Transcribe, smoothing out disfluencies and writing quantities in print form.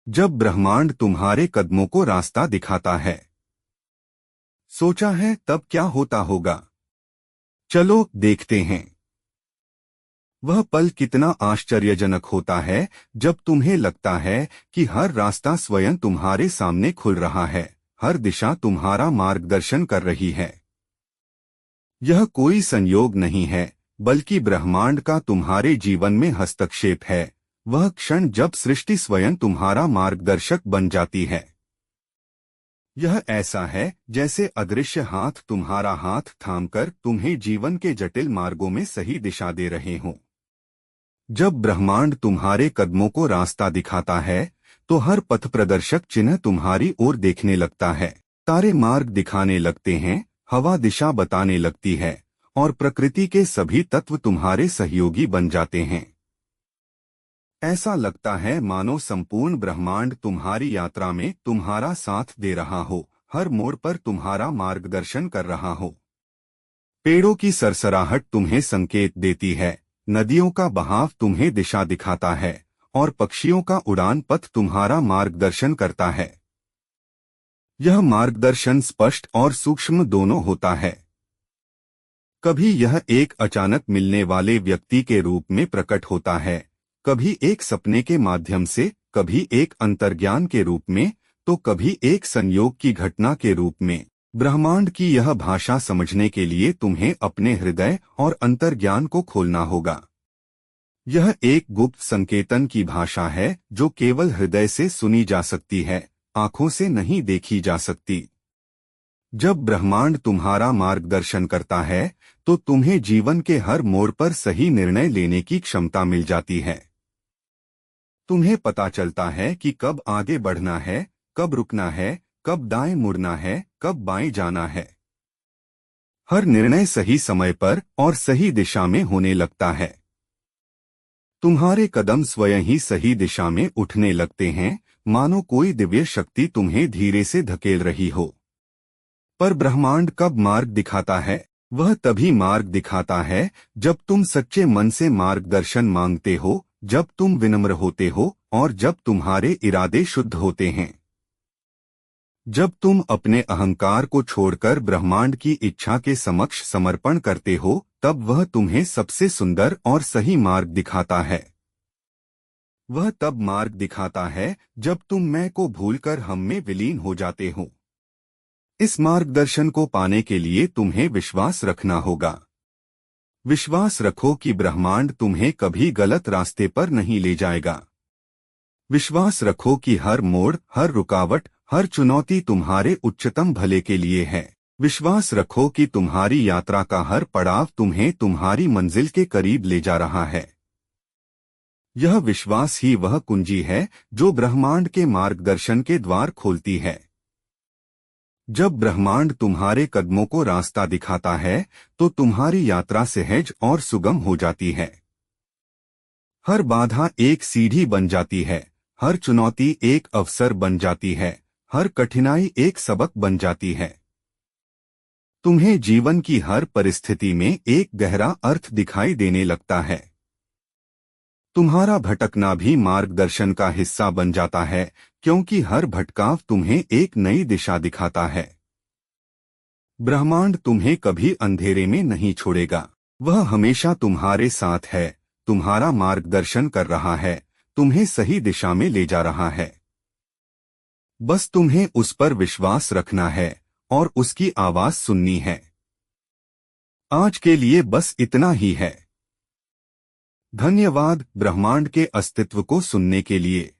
जब ब्रह्मांड तुम्हारे कदमों को रास्ता दिखाता है, सोचा है तब क्या होता होगा? चलो देखते हैं। वह पल कितना आश्चर्यजनक होता है जब तुम्हें लगता है कि हर रास्ता स्वयं तुम्हारे सामने खुल रहा है, हर दिशा तुम्हारा मार्गदर्शन कर रही है। यह कोई संयोग नहीं है, बल्कि ब्रह्मांड का तुम्हारे जीवन में हस्तक्षेप है। वह क्षण जब सृष्टि स्वयं तुम्हारा मार्गदर्शक बन जाती है। यह ऐसा है जैसे अदृश्य हाथ तुम्हारा हाथ थामकर तुम्हें जीवन के जटिल मार्गों में सही दिशा दे रहे हों। जब ब्रह्मांड तुम्हारे कदमों को रास्ता दिखाता है, तो हर पथ प्रदर्शक चिन्ह तुम्हारी ओर देखने लगता है। तारे मार्ग दिखाने लगते हैं, हवा दिशा बताने लगती है, और प्रकृति के सभी तत्व तुम्हारे सहयोगी बन जाते हैं। ऐसा लगता है मानो संपूर्ण ब्रह्मांड तुम्हारी यात्रा में तुम्हारा साथ दे रहा हो, हर मोड़ पर तुम्हारा मार्गदर्शन कर रहा हो। पेड़ों की सरसराहट तुम्हें संकेत देती है, नदियों का बहाव तुम्हें दिशा दिखाता है, और पक्षियों का उड़ान पथ तुम्हारा मार्गदर्शन करता है। यह मार्गदर्शन स्पष्ट और सूक्ष्म दोनों होता है। कभी यह एक अचानक मिलने वाले व्यक्ति के रूप में प्रकट होता है, कभी एक सपने के माध्यम से, कभी एक अंतर्ज्ञान के रूप में, तो कभी एक संयोग की घटना के रूप में। ब्रह्मांड की यह भाषा समझने के लिए तुम्हें अपने हृदय और अंतर्ज्ञान को खोलना होगा। यह एक गुप्त संकेतन की भाषा है जो केवल हृदय से सुनी जा सकती है, आंखों से नहीं देखी जा सकती। जब ब्रह्मांड तुम्हारा मार्गदर्शन करता है, तो तुम्हें जीवन के हर मोड़ पर सही निर्णय लेने की क्षमता मिल जाती है। तुम्हें पता चलता है कि कब आगे बढ़ना है, कब रुकना है, कब दाएं मुड़ना है, कब बाएं जाना है। हर निर्णय सही समय पर और सही दिशा में होने लगता है। तुम्हारे कदम स्वयं ही सही दिशा में उठने लगते हैं, मानो कोई दिव्य शक्ति तुम्हें धीरे से धकेल रही हो। पर ब्रह्मांड कब मार्ग दिखाता है? वह तभी मार्ग दिखाता है जब तुम सच्चे मन से मार्गदर्शन मांगते हो, जब तुम विनम्र होते हो, और जब तुम्हारे इरादे शुद्ध होते हैं। जब तुम अपने अहंकार को छोड़कर ब्रह्मांड की इच्छा के समक्ष समर्पण करते हो, तब वह तुम्हें सबसे सुंदर और सही मार्ग दिखाता है। वह तब मार्ग दिखाता है जब तुम मैं को भूलकर हम में विलीन हो जाते हो। इस मार्गदर्शन को पाने के लिए तुम्हें विश्वास रखना होगा। विश्वास रखो कि ब्रह्मांड तुम्हें कभी गलत रास्ते पर नहीं ले जाएगा। विश्वास रखो कि हर मोड़, हर रुकावट, हर चुनौती तुम्हारे उच्चतम भले के लिए है। विश्वास रखो कि तुम्हारी यात्रा का हर पड़ाव तुम्हें तुम्हारी मंजिल के करीब ले जा रहा है। यह विश्वास ही वह कुंजी है जो ब्रह्मांड के मार्गदर्शन के द्वार खोलती है। जब ब्रह्मांड तुम्हारे कदमों को रास्ता दिखाता है, तो तुम्हारी यात्रा सहज और सुगम हो जाती है। हर बाधा एक सीढ़ी बन जाती है, हर चुनौती एक अवसर बन जाती है, हर कठिनाई एक सबक बन जाती है। तुम्हें जीवन की हर परिस्थिति में एक गहरा अर्थ दिखाई देने लगता है। तुम्हारा भटकना भी मार्गदर्शन का हिस्सा बन जाता है, क्योंकि हर भटकाव तुम्हें एक नई दिशा दिखाता है। ब्रह्मांड तुम्हें कभी अंधेरे में नहीं छोड़ेगा। वह हमेशा तुम्हारे साथ है, तुम्हारा मार्गदर्शन कर रहा है, तुम्हें सही दिशा में ले जा रहा है। बस तुम्हें उस पर विश्वास रखना है और उसकी आवाज सुननी है। आज के लिए बस इतना ही है। धन्यवाद ब्रह्मांड के अस्तित्व को सुनने के लिए।